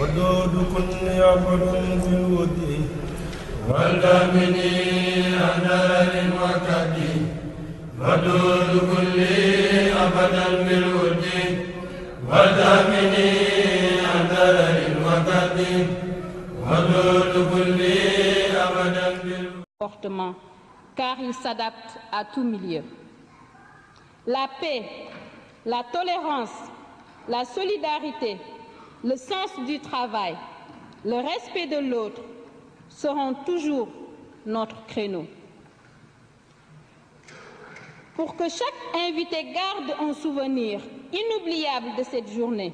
ودود كل عبد في الود والدامني أهدار وكدي ودود كل أبدا بالود والدامني أهدار وكدي ودود كل أبدا بالود. Car il s'adapte à tout milieu. La paix, la tolérance, la solidarité, le sens du travail, le respect de l'autre seront toujours notre créneau. Pour que chaque invité garde un souvenir inoubliable de cette journée,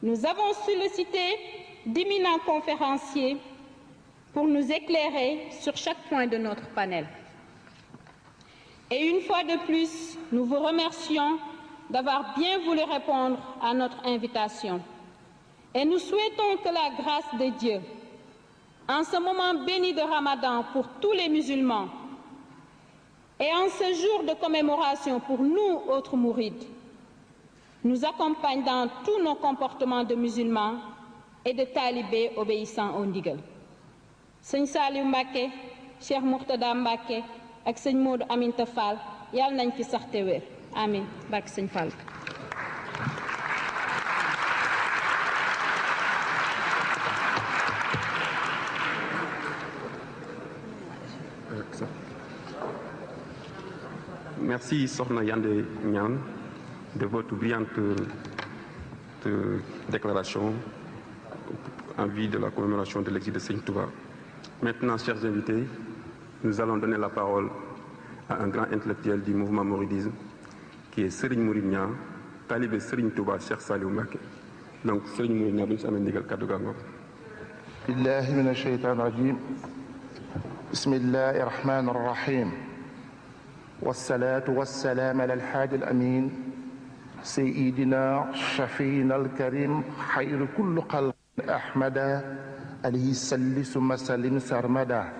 nous avons sollicité d'éminents conférenciers pour nous éclairer sur chaque point de notre panel. Et une fois de plus, nous vous remercions d'avoir bien voulu répondre à notre invitation. Et nous souhaitons que la grâce de Dieu, en ce moment béni de Ramadan pour tous les musulmans, et en ce jour de commémoration pour nous, autres mourides, nous accompagne dans tous nos comportements de musulmans et de talibés obéissants au ndigal. Sëñ Saliou Mbacké, Cheikh Mourtada Mbacké ak sëñ Modou Aminta Fall yàlla nañ fi sax te wér amiin barke sëñ Fall. Merci Sokhna Yandé Niane de votre brillante déclaration en vue de la commémoration de l'exil de Seigne Touba. Maintenant, chers invités, nous allons donner la parole à un grand intellectuel du mouvement mouridisme qui est Serigne Mouride Niang, talibé Serigne Touba Cheikh Saliou Mbacké. Donc Serigne Mouride Niang bu ñu si amee ndigal kàddu gaa ngoog. billahi mina shaytaani rajiim bismillahi rahmaani rahiim wassalaatu wassalaamu ala alhaadi al-amiin sayyidina shafiina al-kariim xayru kulli xalqin ahmada alayhi salli summa sallim sarmada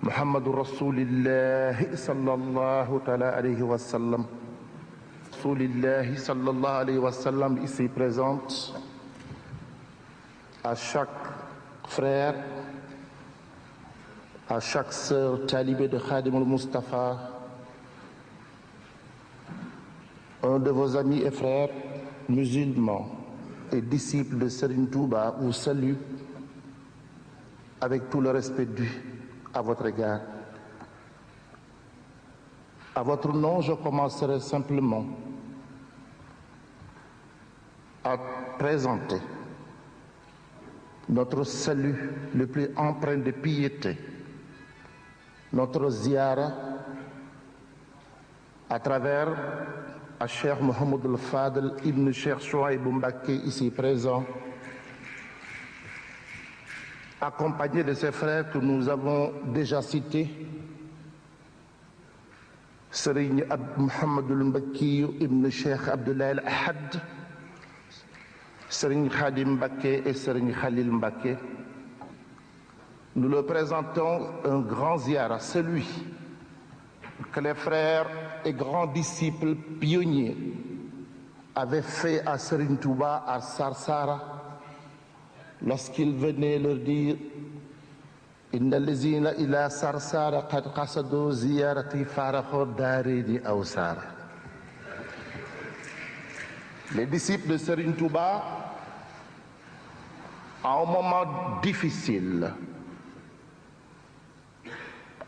muhammadu rasulillahi sallallahu taala alayhi wa sallam rasulillahi sallallahu alayhi wa sallam ici présente à chaque frère à chaque sœur talibé de Khadimul Mustafa, un de vos amis et frères musulmans et disciples de Serigne Touba vous salue avec tout le respect dû à votre égard. À votre nom, je commencerai simplement à présenter notre salut le plus empreint de piété, notre ziara à travers à Cheikh Mohamed El Fadel Ibn Cheikh Chouaïbou Mbacké ici présent, accompagné de ses frères que nous avons déjà cités, Serigne Mouhamadul Mbakki Ibn Cheikh Abdoulaye Al Ahad, Serigne Khadim Mbacké et Serigne Khalil Mbacké. Nous le présentons un grand ziara, celui que les frères et grands disciples pionniers avaient fait à Serigne Touba à Sarsara lorsqu'ils venaient leur dire inna allazina ila Sarsara qad qasadu ziyarati faraxo daarayni aw saara. Les disciples de Serigne Touba, à un moment difficile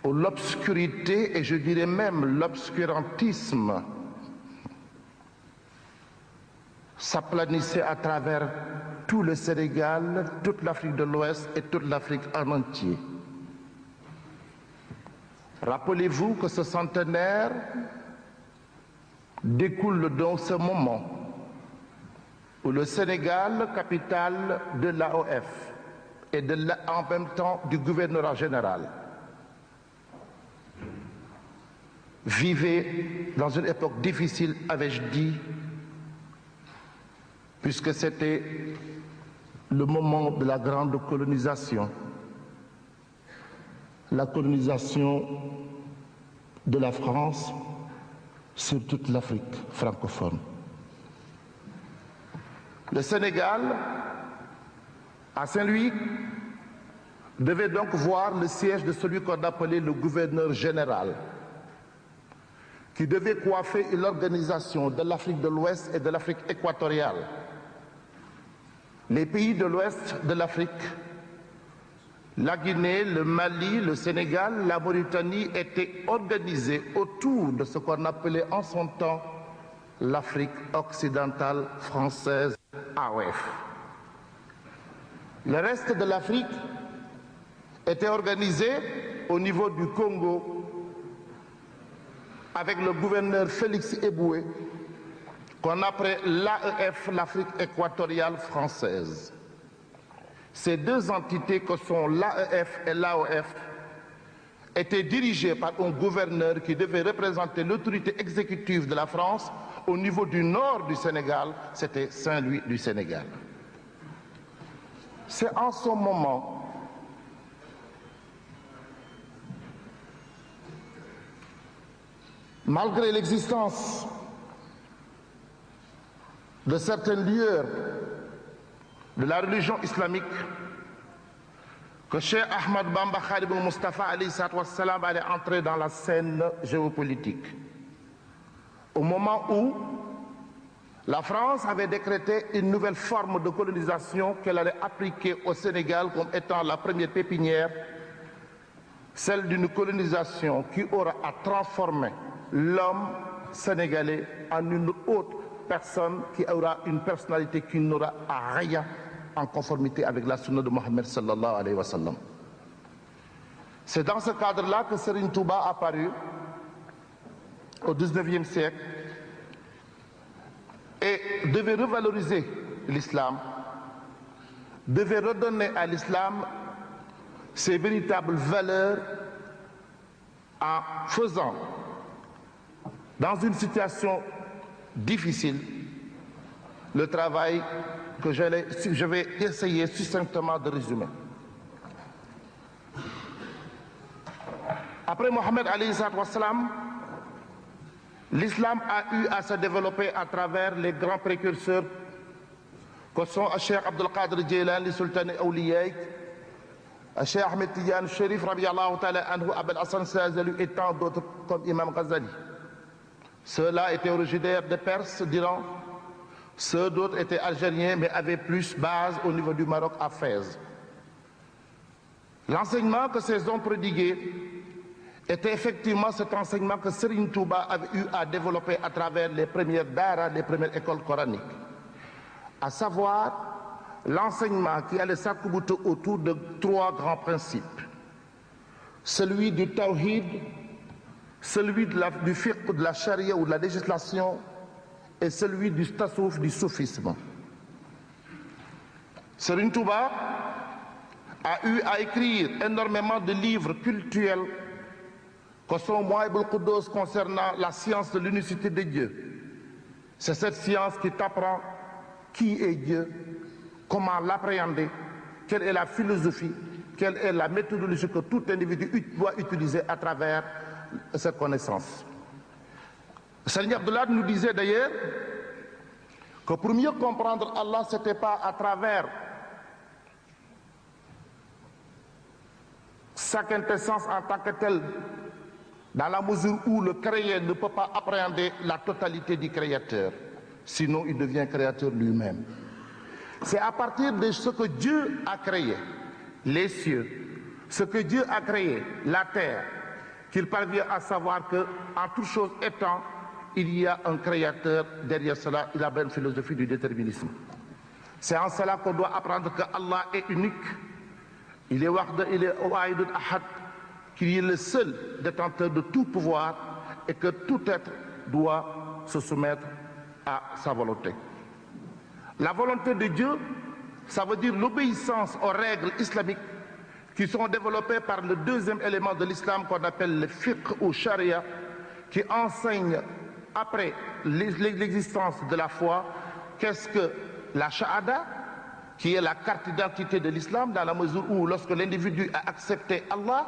où l'obscurité et je dirais même l'obscurantisme s'aplanissait à travers tout le Sénégal, toute l'Afrique de l'Ouest et toute l'Afrique en entier. Rappelez-vous que ce centenaire découle dans ce moment où le Sénégal, capitale de l'AOF et en même temps du gouvernorat général, vivait dans une époque difficile, avais-je dit, puisque c'était le moment de la grande colonisation, la colonisation de la France sur toute l'Afrique francophone. Le Sénégal à Saint-Louis devait donc voir le siège de celui qu'on appelait le gouverneur général, qui devait coiffer l'organisation de l'Afrique de l'Ouest et de l'Afrique équatoriale. Les pays de l'Ouest de l'Afrique, la Guinée, le Mali, le Sénégal, la Mauritanie étaient organisés autour de ce qu'on appelait en son temps l'Afrique occidentale française, AOF. Le reste de l'Afrique était organisé au niveau du Congo avec le gouverneur Félix Eboué, qu'on appelait l'AEF, l'Afrique équatoriale française. Ces deux entités que sont l'AEF et l'AOF étaient dirigées par un gouverneur qui devait représenter l'autorité exécutive de la France au niveau du nord du Sénégal, c'était Saint-Louis du Sénégal. C'est en ce moment malgré l'existence de certaines lueurs de la religion islamique, que Cheikh Ahmad Bamba Khadim al-Mustafa allait entrer dans la scène géopolitique. Au moment où la France avait décrété une nouvelle forme de colonisation qu'elle allait appliquer au Sénégal comme étant la première pépinière, celle d'une colonisation qui aura à transformer l'homme sénégalais en une autre personne qui aura une personnalité qui n'aura à rien en conformité avec la sunna de Mohammed sallallahu alayhi wa sallam. C'est dans ce cadre-là que Serigne Touba a apparu au XIXe siècle et devait revaloriser l'islam, devait redonner à l'islam ses véritables valeurs en faisant, dans une situation difficile, le travail que je vais essayer succinctement de résumer. Après Mohammed alayhi salam, l'islam a eu à se développer à travers les grands précurseurs que sont Cheikh Abdul Qadir Jilani, Sultan Awliyaï, Cheikh Ahmed Tidiane Chérif, Rabiallahu ta'ala anhu, Abel Hassan Sazali et tant d'autres comme Imam Ghazali. Ceux-là étaient originaires de Perse, d'Iran. Ceux d'autres étaient algériens, mais avaient plus base au niveau du Maroc à Fès. L'enseignement que ces hommes prodiguaient était effectivement cet enseignement que Serigne Touba avait eu à développer à travers les premières daras, les premières écoles coraniques. À savoir l'enseignement qui allait s'accouter autour de trois grands principes. Celui du tawhid, celui du fiqh, de la charia ou de la législation, et celui du tasawwuf, du soufisme. Serigne Touba a eu à écrire énormément de livres cultuels que sont Mouaïb al-Quddous concernant la science de l'unicité de Dieu. C'est cette science qui t'apprend qui est Dieu, comment l'appréhender, quelle est la philosophie, quelle est la méthodologie que tout individu doit utiliser à travers cette connaissance. Serigne Abdoulaye nous disait d'ailleurs que pour mieux comprendre Allah, ce n'était pas à travers sa quintessence en tant que telle, dans la mesure où le créé ne peut pas appréhender la totalité du créateur, sinon il devient créateur lui-même. C'est à partir de ce que Dieu a créé, les cieux, ce que Dieu a créé, la terre, qu'il parvient à savoir que, en toute chose étant, il y a un créateur derrière cela, la bonne philosophie du déterminisme. C'est en cela qu'on doit apprendre que Allah est unique, il est Wahd, il est Wahid Ahad, qu'il est le seul détenteur de tout pouvoir et que tout être doit se soumettre à sa volonté. La volonté de Dieu, ça veut dire l'obéissance aux règles islamiques qui sont développées par le deuxième élément de l'islam qu'on appelle le fiqh ou sharia, qui enseigne après l'existence de la foi, qu'est-ce que la shahada, qui est la carte d'identité de l'islam, dans la mesure où lorsque l'individu a accepté Allah,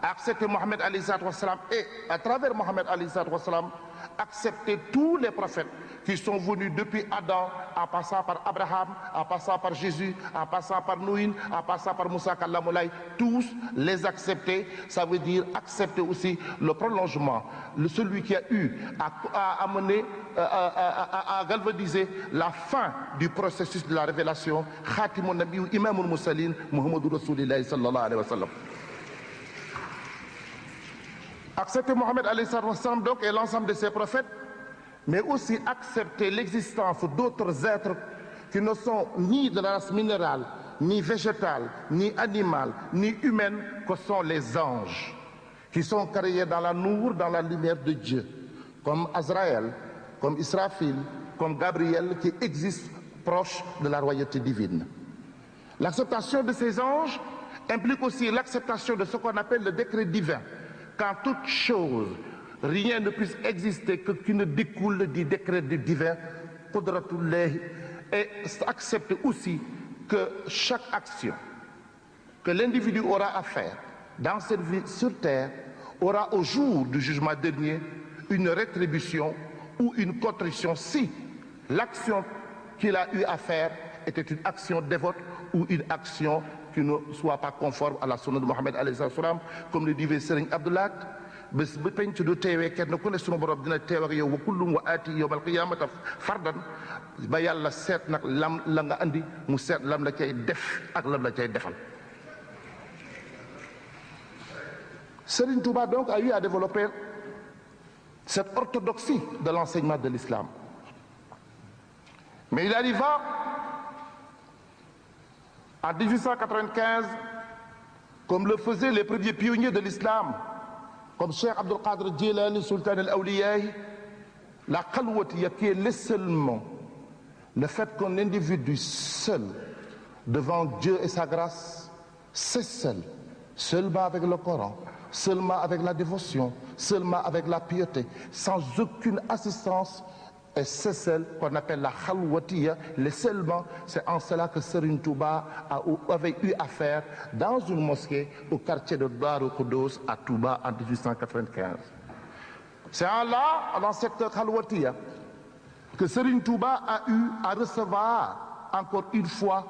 a accepté Mohammed alayhi salatu wassalam, et à travers Mohammed alayhi salatu wassalam, accepté tous les prophètes qui sont venus depuis Adam, en passant par Abraham, en passant par Jésus, en passant par Nouhin, en passant par Moussa Kallamoulaye, tous les accepter, ça veut dire accepter aussi le prolongement, celui qui a eu à amener, à galvaniser la fin du processus de la révélation, Khatimun Nabi, Imamul Moussalin, Muhammadur Rasulillah sallallahu alayhi wa sallam. Accepter Mohammed alayhi salam donc et l'ensemble de ses prophètes, mais aussi accepter l'existence d'autres êtres qui ne sont ni de la race minérale, ni végétale, ni animale, ni humaine, que sont les anges, qui sont créés dans la nour, dans la lumière de Dieu, comme Azraël, comme Israfil, comme Gabriel, qui existent proches de la royauté divine. L'acceptation de ces anges implique aussi l'acceptation de ce qu'on appelle le décret divin, quand toute chose, rien ne puisse exister qui ne découle du décret divin, Qudratullah, et accepte aussi que chaque action que l'individu aura à faire dans cette vie sur terre aura au jour du jugement dernier une rétribution ou une contrition si l'action qu'il a eu à faire était une action dévote ou une action qui ne soit pas conforme à la sunna de Mohammed alayhi salam, comme le disait Serigne Abdullah. bés bu penc du teewee kenn ku ne sunu borom dina teew ak yow wa kullum wa aati yawmal qiyaamata fardan ba yàlla seet nag lam la nga andi mu seet lam la cay def ak lam la cay defal. Serigne Touba donc a eu à développer cette orthodoxie de l'enseignement de l'islam. Mais il arriva en 1895, comme le faisaient les premiers pionniers de l'islam, comme Cheikh Abdul Qadir Jilani, Sultan al-Awliya, la khalwatiya qui est l'isolement, le fait qu'un individu seul devant Dieu et sa grâce, c'est seul, seulement avec le Coran, seulement avec la dévotion, seulement avec la piété, sans aucune assistance. Et c'est celle qu'on appelle la khalwatiya, le seulement. C'est en cela que Serigne Touba avait eu affaire dans une mosquée au quartier de Darou Khoudoss à Touba en 1895. C'est en là, dans cette khalwatiya, que Serigne Touba a eu à recevoir encore une fois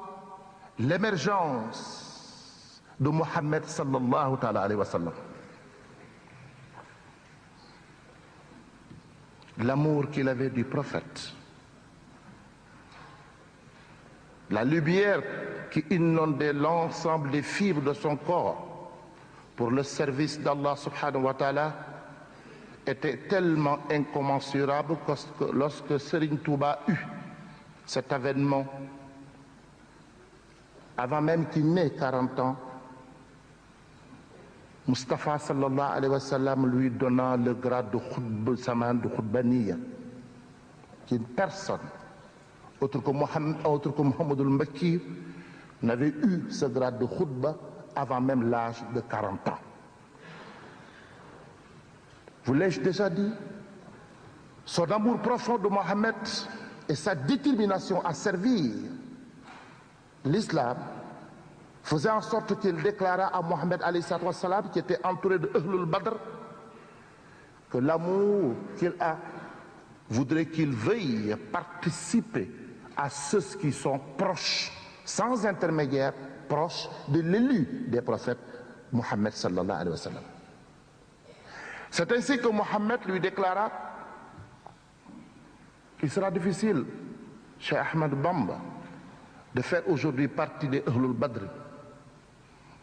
l'émergence de Mohammed sallallahu alayhi wa sallam. L'amour qu'il avait du prophète, la lumière qui inondait l'ensemble des fibres de son corps pour le service d'Allah subhanahu wa ta'ala était tellement incommensurable que lorsque Serigne Touba eut cet avènement, avant même qu'il n'ait 40 ans, Mustafa sallallahu alayhi wa sallam lui donna le grade de Khutb Saman de Khutbaniya, qu'une personne, autre que Mohammed al-Makki, n'avait eu ce grade de Khutba avant même l'âge de 40 ans. Vous l'ai-je déjà dit? Son amour profond de Mohammed et sa détermination à servir l'islam faisait en sorte qu'il déclara à Mohammed alayhi salam, qui était entouré de Ahlul Badr, que l'amour qu'il a voudrait qu'il veuille participer à ceux qui sont proches, sans intermédiaire, proches de l'élu des prophètes, Mohammed sallallahu alayhi wa sallam. C'est ainsi que Mohammed lui déclara qu'il sera difficile, chez Ahmad Bamba, de faire aujourd'hui partie des Ahlul Badr.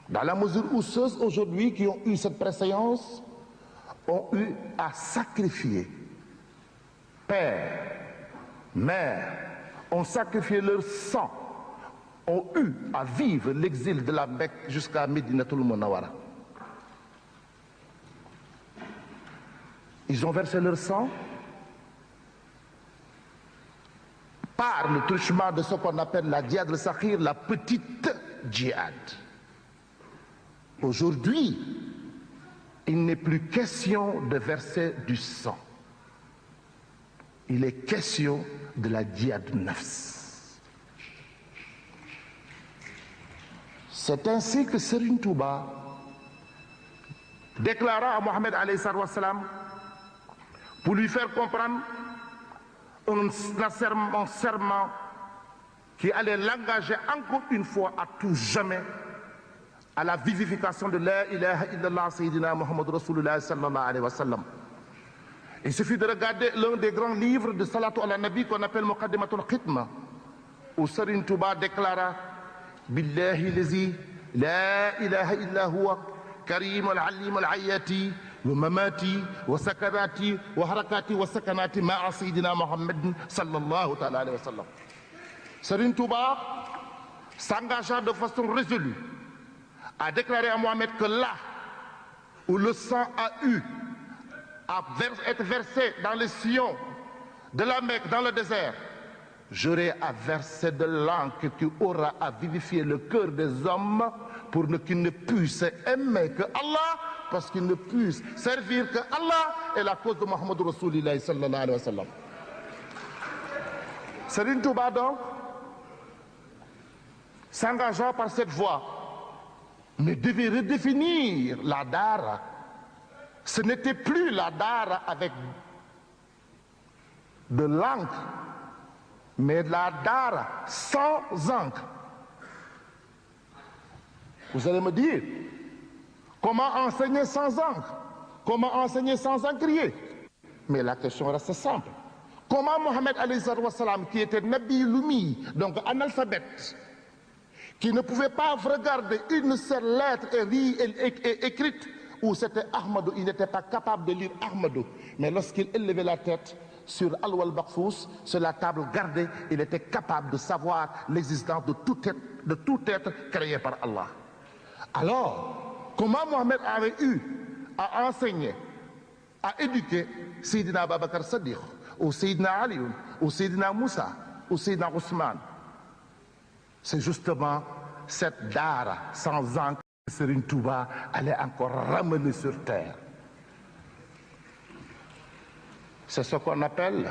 Dans la mesure où ceux aujourd'hui qui ont eu cette préséance ont eu à sacrifier père, mère, ont sacrifié leur sang, ont eu à vivre l'exil de la Mecque jusqu'à Médinatul Munawwara. Ils ont versé leur sang par le truchement de ce qu'on appelle la djihad al-sakhir, la petite djihad. Aujourd'hui, il n'est plus question de verser du sang. Il est question de la djihad nafs. C'est ainsi que Serigne Touba déclara à Mohammed alayhi salam, pour lui faire comprendre un serment qui allait l'engager encore une fois à tout jamais à la vivification de la ilaha illallah Sayyidina Muhammad Rasulullah sallallahu alayhi wa sallam. Il suffit de regarder l'un des grands livres de Salatu ala Nabi qu'on appelle Muqaddimatul Khidma, où Serigne Touba déclara Billahi lazi la ilaha illa huwa karim al-alim al-ayati wa mamati wa sakarati wa harakati wa sakanati ma'a Sayyidina Muhammad sallallahu alayhi wa sallam. Serigne Touba s'engagea de façon résolue à déclarer à Mohamed que là où le sang a eu à être versé dans les sillons de la Mecque, dans le désert, j'aurai à verser de l'encre qui aura à vivifier le cœur des hommes pour qu'ils ne puissent aimer que Allah, parce qu'ils ne puissent servir que Allah et la cause de Muhammad Rasulullah sallallahu alayhi wa sallam. Serigne Touba donc, s'engageant par cette voie, mais devait redéfinir la dara. Ce n'était plus la dara avec de l'encre, mais la dara sans encre. Vous allez me dire, comment enseigner sans encre? Comment enseigner sans encrier? Mais la question reste simple. Comment Mohammed alayhi salam, qui était Nabi Lumi, donc analphabète, qui ne pouvait pas regarder une seule lettre écrite où c'était Ahmadou, il n'était pas capable de lire Ahmadou. Mais lorsqu'il élevait la tête sur Al-Wal Bakhfous, sur la table gardée, il était capable de savoir l'existence de tout être créé par Allah. Alors, comment Mohammed avait eu à enseigner, à éduquer Sayyidina Abubakar Sadiq, ou Sayyidina Ali, ou Sayyidina Moussa, ou Sayyidina Ousmane? C'est justement cette dara sans encre que Serigne Touba allait encore ramener sur terre. C'est ce qu'on appelle,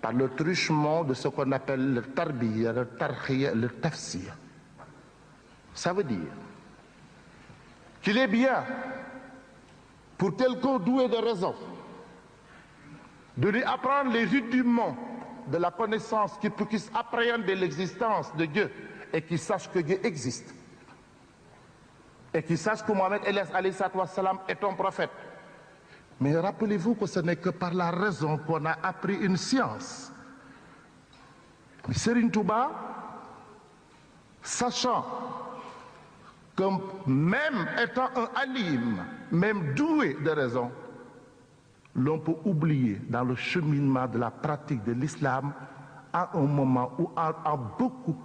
par le truchement de ce qu'on appelle le tarbiya, le tarhiya, le tafsir. Ça veut dire qu'il est bien pour quelqu'un doué de raison de lui apprendre les rudiments de la connaissance, qu'il puisse appréhender l'existence de Dieu et qu'il sache que Dieu existe. Et qu'il sache que Mohammed est un prophète. Mais rappelez-vous que ce n'est que par la raison qu'on a appris une science. Mais Serigne Touba, sachant que même étant un alim, même doué de raison, l'on peut oublier dans le cheminement de la pratique de l'islam à un moment ou à beaucoup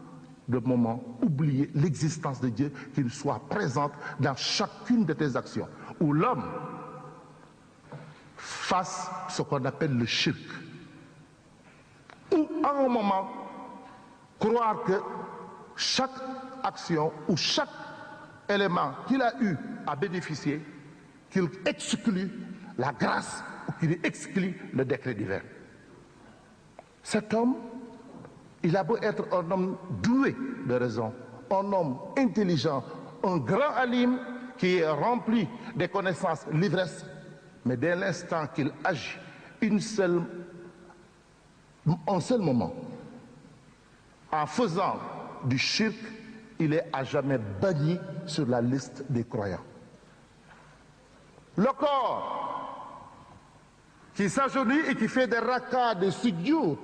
de moments, oublier l'existence de Dieu, qu'il soit présente dans chacune de tes actions, où l'homme fasse ce qu'on appelle le shirk, ou à un moment croire que chaque action ou chaque élément qu'il a eu à bénéficier, qu'il exclut la grâce ou qu'il exclut le décret divin. Cet homme, il a beau être un homme doué de raison, un homme intelligent, un grand alim qui est rempli de connaissances, l'ivresse, mais dès l'instant qu'il agit un seul moment, en faisant du shirk, il est à jamais banni sur la liste des croyants. Le corps qui s'agenouille et qui fait des rakas, des sujud,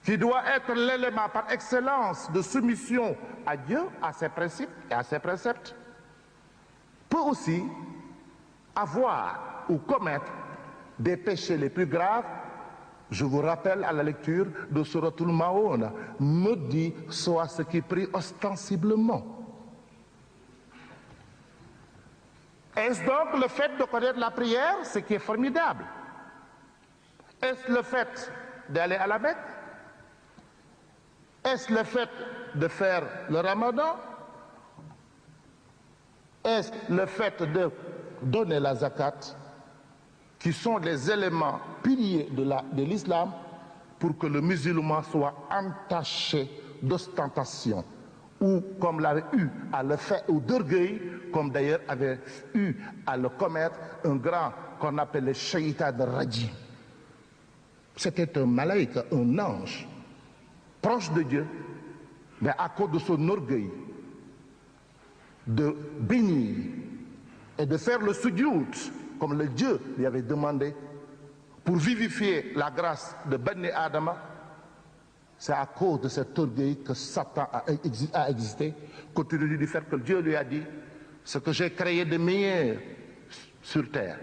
qui doit être l'élément par excellence de soumission à Dieu, à ses principes et à ses préceptes, peut aussi avoir ou commettre des péchés les plus graves. Je vous rappelle à la lecture de Suratul Maoun, maudit soit ce qui prie ostensiblement. Est-ce donc le fait de connaître la prière, ce qui est formidable? Est-ce le fait d'aller à la Mecque? Est-ce le fait de faire le ramadan? Est-ce le fait de donner la zakat, qui sont les éléments piliers de l'islam pour que le musulman soit entaché d'ostentation ou comme l'avait eu à le faire, ou d'orgueil, comme d'ailleurs avait eu à le commettre un grand qu'on appelait Shaitan Rajim. C'était un malaïka, un ange, proche de Dieu, mais à cause de son orgueil, de bénir et de faire le sujoud, comme le Dieu lui avait demandé, pour vivifier la grâce de Bani Adama, c'est à cause de cet orgueil que Satan a existé, compte tenu du fait que Dieu lui a dit, ce que j'ai créé de meilleur sur terre,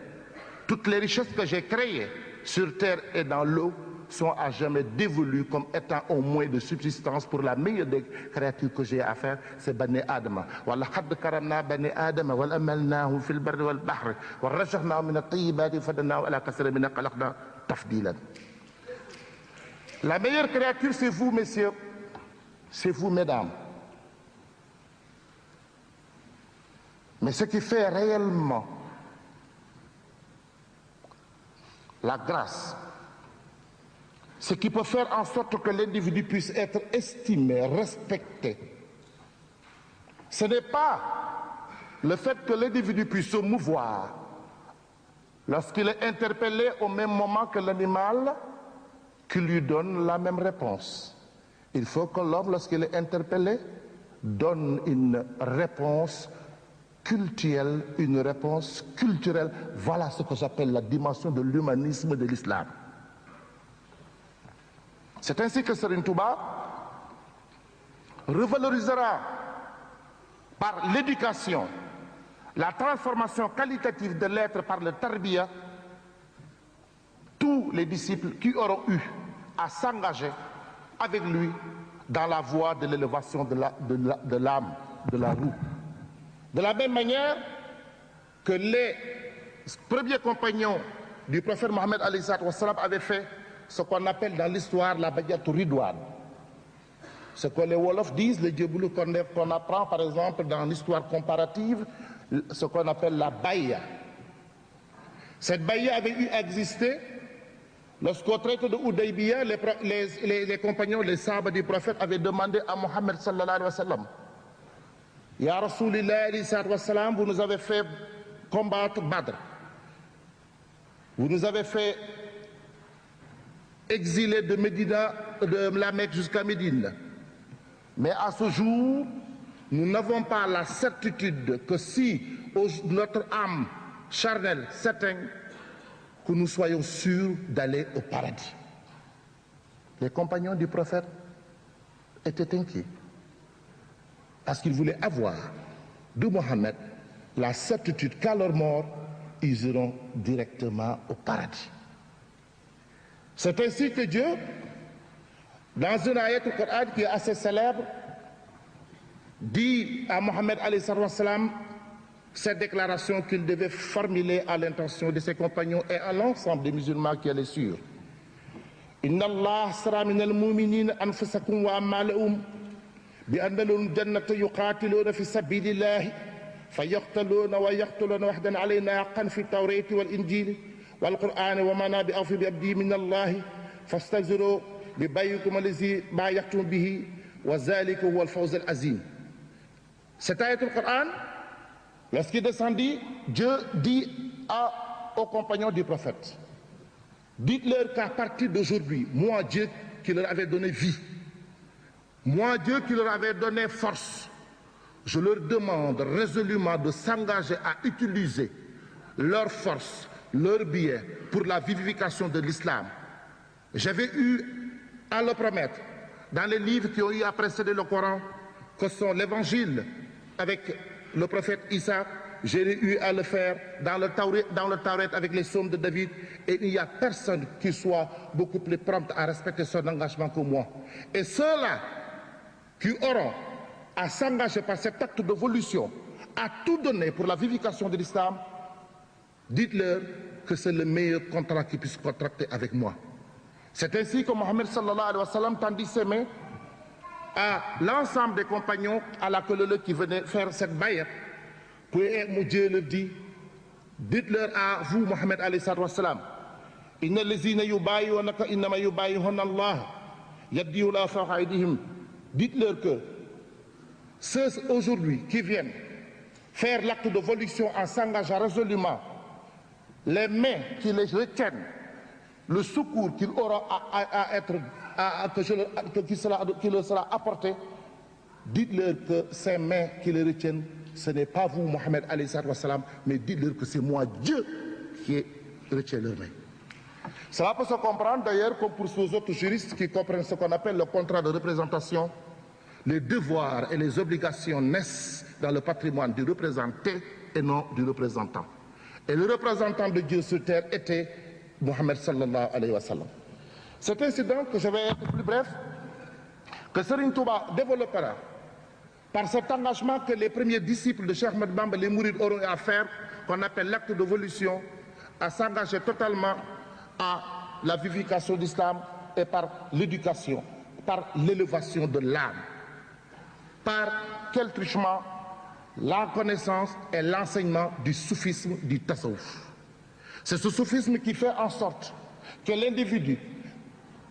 toutes les richesses que j'ai créées sur terre et dans l'eau sont à jamais dévolues comme étant au moins de subsistance pour la meilleure des créatures que j'ai à faire, c'est Bani Adama. وَلَقَدْ كَرَمْنَا بَنِي آدَمَ وَأَمَّلْنَاهُمْ فِي الْبَرِّ وَالْبَحْرِ وَرَزَقْنَاهُمْ مِنَ الطَّيِّبَاتِ وَفَضَّلْنَاهُمْ عَلَىٰ كَثِيرٍ مِّمَّنْ خَلَقْنَا تَفْضِيلًا. La meilleure créature, c'est vous, messieurs, c'est vous, mesdames. Mais ce qui fait réellement la grâce, ce qui peut faire en sorte que l'individu puisse être estimé, respecté, ce n'est pas le fait que l'individu puisse se mouvoir lorsqu'il est interpellé au même moment que l'animal qui lui donne la même réponse. Il faut que l'homme, lorsqu'il est interpellé, donne une réponse culturelle, une réponse culturelle. Voilà ce que j'appelle la dimension de l'humanisme de l'islam. C'est ainsi que Serigne Touba revalorisera par l'éducation la transformation qualitative de l'être par le tarbiya tous les disciples qui auront eu à s'engager avec lui dans la voie de l'élévation de l'âme, de la roue. De la même manière que les premiers compagnons du prophète Mohammed avaient fait ce qu'on appelle dans l'histoire la Bay'atul Ridwan. Ce que les Wolofs disent, les Djebouloux qu'on apprend par exemple dans l'histoire comparative, ce qu'on appelle la Bay'a. Cette Bay'a avait eu à exister lorsqu'au traité de Hudaybiya, les compagnons, les sahabas du prophète avaient demandé à Mohammed sallallahu alayhi wa sallam, Ya Rasulillah alayhi wa sallam, vous nous avez fait combattre Badr. Vous nous avez fait exiler de Médina, de la Mecque jusqu'à Médine. Mais à ce jour, nous n'avons pas la certitude que si notre âme charnelle s'éteint, que nous soyons sûrs d'aller au paradis. Les compagnons du prophète étaient inquiets parce qu'ils voulaient avoir de Mohammed la certitude qu'à leur mort, ils iront directement au paradis. C'est ainsi que Dieu, dans une ayat du Coran qui est assez célèbre, dit à Mohammed cette déclaration qu'il devait formuler à l'intention de ses compagnons et à l'ensemble des musulmans qui allaient suivre. Inna Allah asra min al-mu'minin anfusakum wa amwalahum bi anna lahum jannatan yuqatiluna fi sabilillah fayaqtaluna wa yaqtuluna wahdan alayna haqqan fi at-tawrati wal-injil wal-Qur'an wa ma nabi'u fi abdi min Allah fastazuru bi bayyikum allazi bay'tum bihi wa zalika huwa al-fawz al-azim. Cette ayat du Coran, lorsqu'il descendit, Dieu dit aux compagnons du prophète, dites-leur qu'à partir d'aujourd'hui, moi Dieu qui leur avait donné vie, moi Dieu qui leur avait donné force, je leur demande résolument de s'engager à utiliser leur force, leur bien pour la vivification de l'islam. J'avais eu à le promettre dans les livres qui ont eu à précéder le Coran, que sont l'évangile avec le prophète Issa, j'ai eu à le faire dans le Tauret avec les psaumes de David, et il n'y a personne qui soit beaucoup plus prompt à respecter son engagement que moi. Et ceux-là qui auront à s'engager par cet acte d'évolution, à tout donner pour la vivification de l'islam, dites-leur que c'est le meilleur contrat qu'ils puissent contracter avec moi. C'est ainsi que Mohammed sallallahu alayhi wa sallam tendit ses mains à l'ensemble des compagnons à la queue qui venaient faire cette baïa. Puis Dieu leur dit, dites-leur à vous, Mohammed alayhi wa sallam, inna lazina yubayyi'unaka innama yubayyi'una Allah, yaddihu la fawqa aydihim. Dites-leur que ceux aujourd'hui qui viennent faire l'acte de volition en s'engageant résolument, les mains qui les retiennent, le secours qu'il aura qui leur sera apporté, dites-leur que ces mains qui les retiennent, ce n'est pas vous, Mohammed alayhi salam, mais dites-leur que c'est moi, Dieu, qui retient leurs mains. Cela peut se comprendre d'ailleurs comme pour ces autres juristes qui comprennent ce qu'on appelle le contrat de représentation. Les devoirs et les obligations naissent dans le patrimoine du représenté et non du représentant. Et le représentant de Dieu sur terre était Mohammed sallallahu alayhi wa sallam. Cet incident, que je vais être plus bref, que Serigne Touba développera par cet engagement que les premiers disciples de Cheikh Ahmed Bamba, les mourides, auront à faire, qu'on appelle l'acte de volition, à s'engager totalement à la vivification de l'islam et par l'éducation, par l'élévation de l'âme. Par quel truchement? La connaissance et l'enseignement du soufisme, du tasawwuf. C'est ce soufisme qui fait en sorte que l'individu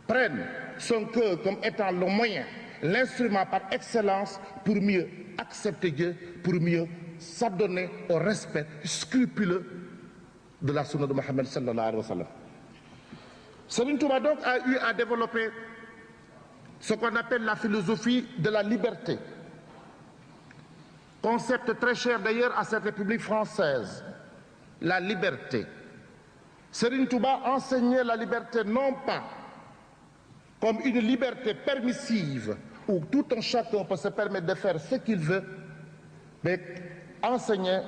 prenne son cœur comme étant le moyen, l'instrument par excellence pour mieux accepter Dieu, pour mieux s'adonner au respect scrupuleux de la sunna de Mohammed sallallahu alayhi wa sallam. Serigne Touba donc a eu à développer ce qu'on appelle la philosophie de la liberté. Concept très cher d'ailleurs à cette République française, la liberté. Serigne Touba enseignait la liberté non pas comme une liberté permissive où tout un chacun peut se permettre de faire ce qu'il veut, mais enseignait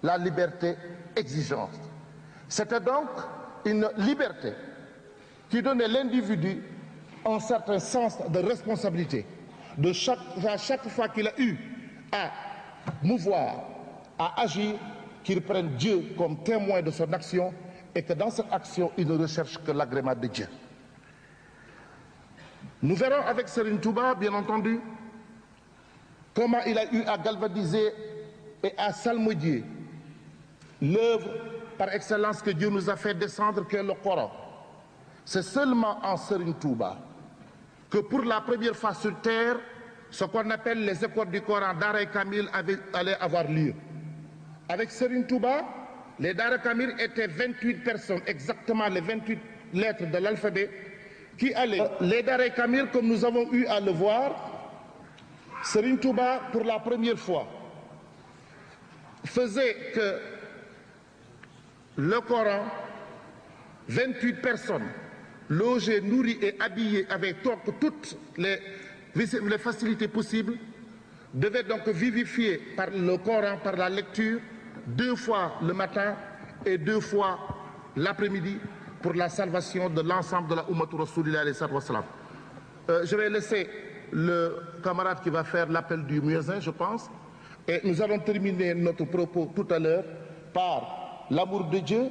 la liberté exigeante. C'était donc une liberté qui donnait à l'individu un certain sens de responsabilité. À chaque fois qu'il a eu à mouvoir, à agir, qu'il prenne Dieu comme témoin de son action et que dans cette action, il ne recherche que l'agrément de Dieu. Nous verrons avec Serigne Touba, bien entendu, comment il a eu à galvaniser et à salmodier l'œuvre par excellence que Dieu nous a fait descendre, qu'est le Coran. C'est seulement en Serigne Touba que pour la première fois sur terre, ce qu'on appelle les écoles du Coran, Dara et Kamil, allaient avoir lieu. Avec Serigne Touba, les Dara Kamil étaient 28 personnes, exactement les 28 lettres de l'alphabet, qui allaient. Les Dara et Kamil, comme nous avons eu à le voir, Serigne Touba, pour la première fois, faisait que le Coran, 28 personnes, logées, nourries et habillées avec toutes les facilités possibles, devaient donc vivifier par le Coran, par la lecture, 2 fois le matin et 2 fois l'après-midi pour la salvation de l'ensemble de la Ummatu Rasulillah alayhi salam. Je vais laisser le camarade qui va faire l'appel du muezzin, je pense, et nous allons terminer notre propos tout à l'heure par l'amour de Dieu,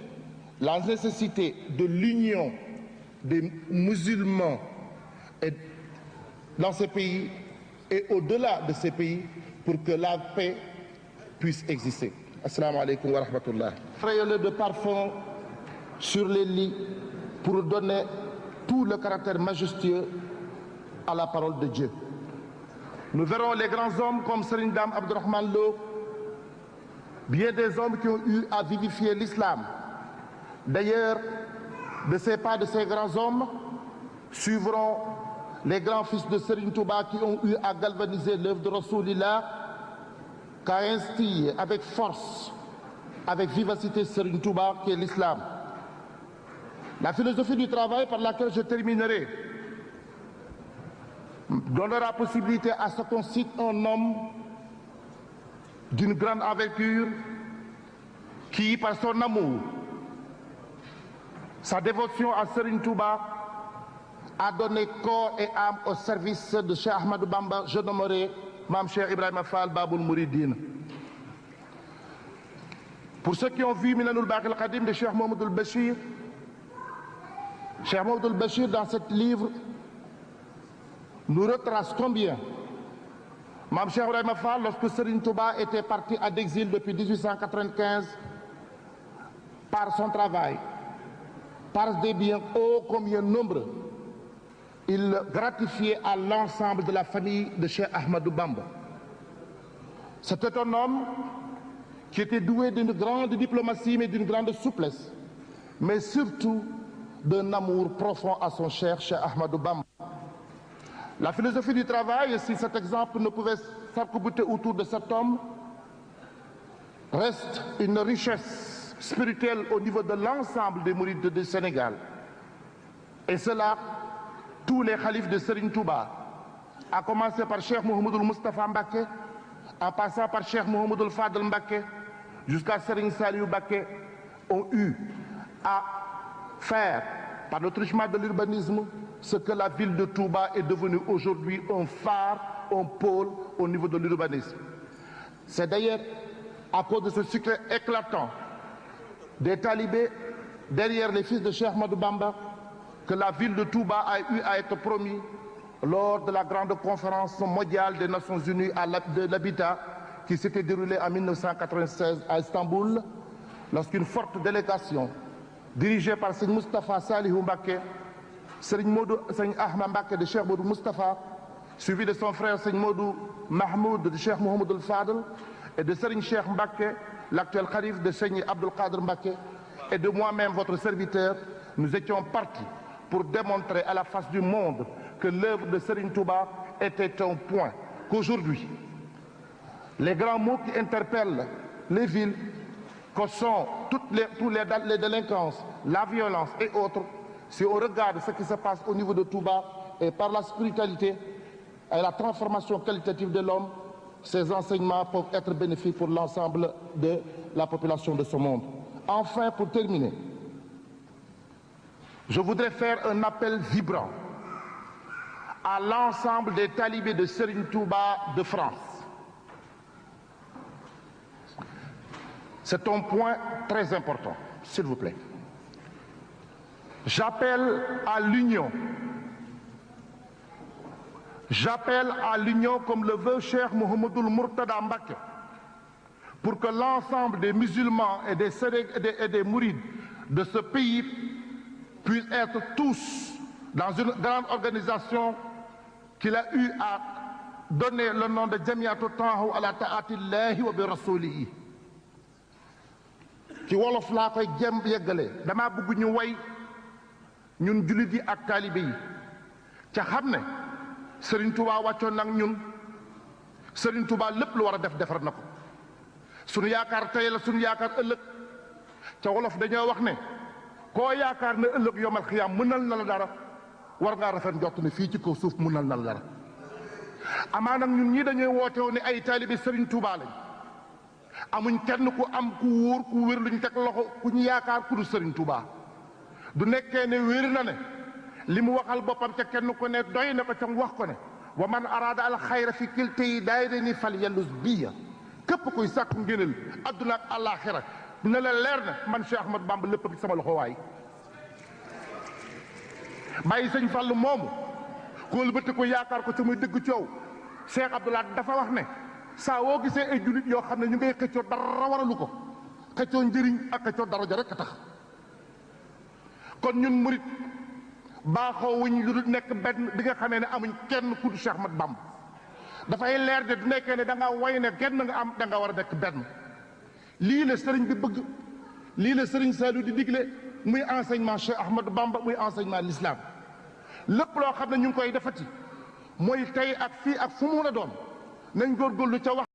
la nécessité de l'union des musulmans dans ces pays et au-delà de ces pays pour que la paix puisse exister. Assalamu alaikum wa rahmatullah. Frayez-le de parfum sur les lits pour donner tout le caractère majestueux à la parole de Dieu. Nous verrons les grands hommes comme Serigne Dame Abdourahmane Lo, bien des hommes qui ont eu à vivifier l'islam. D'ailleurs, de ces pas de ces grands hommes suivront les grands fils de Serigne Touba qui ont eu à galvaniser l'œuvre de Rasoulillah, qu'a instillé avec force, avec vivacité Serigne Touba, qui est l'islam. La philosophie du travail par laquelle je terminerai donnera possibilité à ce qu'on cite un homme d'une grande envergure qui, par son amour, sa dévotion à Serigne Touba, a donné corps et âme au service de Cheikh Ahmadou Bamba. Je nommerai Mam Cheikh Ibrahima Fall Baboul Mouridine. Pour ceux qui ont vu Minanoul Baqi al-Qadim de Cheikh Mohamedoul Bachir, Cheikh Mohamedoul Bachir, dans ce livre, nous retrace combien Mam Cheikh Ibrahima Fall, lorsque Serigne Touba était parti à l'exil depuis 1895, par son travail, par des biens ô combien nombreux, il gratifiait à l'ensemble de la famille de Cheikh Ahmadou Bamba. C'était un homme qui était doué d'une grande diplomatie, mais d'une grande souplesse, mais surtout d'un amour profond à son cher Cheikh Ahmadou Bamba. La philosophie du travail, et si cet exemple ne pouvait s'arc-bouter autour de cet homme, reste une richesse spirituelle au niveau de l'ensemble des mourides du Sénégal. Et cela, tous les khalifes de Serigne Touba, à commencer par Cheikh Mouhamadoul Moustapha Mbacké, en passant par Cheikh Mouhamadoul Fadel Mbacké, jusqu'à Serigne Saliou Mbacké, ont eu à faire, par le truchement de l'urbanisme, ce que la ville de Touba est devenue aujourd'hui un phare, un pôle au niveau de l'urbanisme. C'est d'ailleurs à cause de ce succès éclatant des talibés derrière les fils de Cheikh Ahmadou Bamba que la ville de Touba a eu à être promise lors de la grande conférence mondiale des Nations Unies de l'habitat qui s'était déroulée en 1996 à Istanbul, lorsqu'une forte délégation dirigée par Serigne Moustapha Salihou Mbacké, Serigne Ahmad Mbacké de Cheikh Modou Moustapha, suivi de son frère Serigne Modou Mahmoud de Cheikh Mouhamadoul Fadel et de Serigne Cheikh Mbacké, l'actuel khalif de Serigne Abdoul Qadir Mbacké, et de moi-même, votre serviteur, nous étions partis pour démontrer à la face du monde que l'œuvre de Serigne Touba était un point, qu'aujourd'hui, les grands mots qui interpellent les villes, que sont tous les délinquances, la violence et autres, si on regarde ce qui se passe au niveau de Touba et par la spiritualité et la transformation qualitative de l'homme, ces enseignements peuvent être bénéfiques pour l'ensemble de la population de ce monde. Enfin, pour terminer, je voudrais faire un appel vibrant à l'ensemble des talibés de Serigne Touba de France. C'est un point très important, s'il vous plaît. J'appelle à l'union. J'appelle à l'union comme le veut Cheikh Mouhamadoul Mourtada Mbacké pour que l'ensemble des musulmans et des mourides de ce pays puissent être tous dans une grande organisation qu'il a eu à donner le nom de Jamiatu Tahu ala Taatillahi wa bi Rasulihi. ci wolof laa koy jëm yeggale damaa bëgg ñu way ñun jullit yi ak taalibe yi ca xam ne Serigne Touba wàccoon nag ñun Serigne Touba lépp lu war a def defar na ko sunu yaakaar tey la sunu yaakaar ëllëg ca wolof dañoo wax ne koo yaakaar ne ëllëg yomal xiyaam mënal na la dara war ngaa rafet njort ne fii ci kaw suuf mënal na la dara amaa nag ñun ñii dañuy woote woon ne ay taalibe Serigne Touba lañ amuñ kenn ku am ku wóor ku wér luñ teg loxo ku ñu yaakaar ku du Serigne Touba du nekkee ne wér na ne li mu waxal boppam ca kenn ku ne doy na ko ca wax ko ne wa man araada al xayra fi kilta yi daayirani fal yallus biya képp kuy sàkku ngéneel adduna ak àllaaxira ne la leer na man Cheikh Ahmadou Bamba lépp ak sama loxo waay bàyyi sëñ Fallu moomu kóolu bëtt ko yaakaar ko ca muy dëgg coow Cheikh Abdoulaye dafa wax ne saa woo gisee ay jullit yoo xam ne ñu ngay xëccoo dara waralu ko xëccoo njëriñ ak xëccoo daraja rek a tax kon ñun murit baaxoo wuñ lu dul nekk benn bi nga xamee ne amuñ kenn ku du Cheikh Ahmadou Bamba dafay leer de du nekkee ne da nga way ne genn nga am da nga war a nekk benn lii la sëriñ bi bëgg lii la sëriñ Saliou di digle muy enseignement Cheikh Ahmadou Bamba muy enseignement l'islam lépp loo xam ne ñu ngi koy defati mooy tey ak fii ak fu mu mën a doon nañ góorgóorlu ca wax